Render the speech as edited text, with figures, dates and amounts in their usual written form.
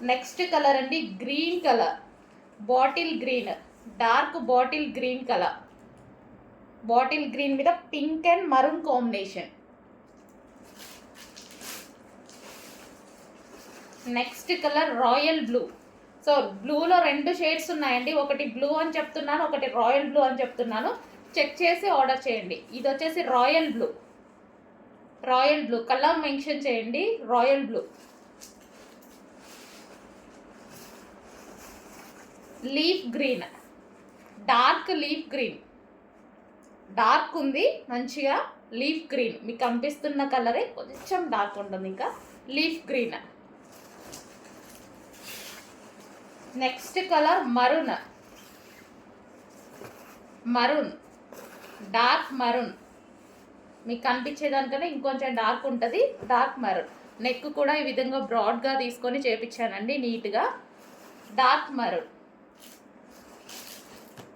Next colour అండి green colour, bottle green, dark bottle green colour. Bottle green మీద pink and maroon combination. Next colour royal blue. So బ్లూలో 2 shades ఉన్నాయండి. ఒకటి blue అని చెప్తున్నాను, ఒకటి రాయల్ బ్లూ అని చెప్తున్నాను. చెక్ చేసి ఆర్డర్ చేయండి. ఇది వచ్చేసి royal blue. Royal blue colour mention చేయండి, royal blue. Leaf green, dark leaf green. Dark ఉంది మంచిగా. లీఫ్ గ్రీన్ మీకు కనిపిస్తున్న కలరే కొంచెం డార్క్ ఉంటుంది. ఇంకా leaf green. Next colour maroon. Maroon, dark maroon. మీకు కనిపించేదానికన్నా ఇంకొంచెం డార్క్ ఉంటుంది. Dark maroon. నెక్ కూడా ఈ విధంగా బ్రాడ్గా తీసుకొని చేపించానండి నీట్గా. Dark maroon.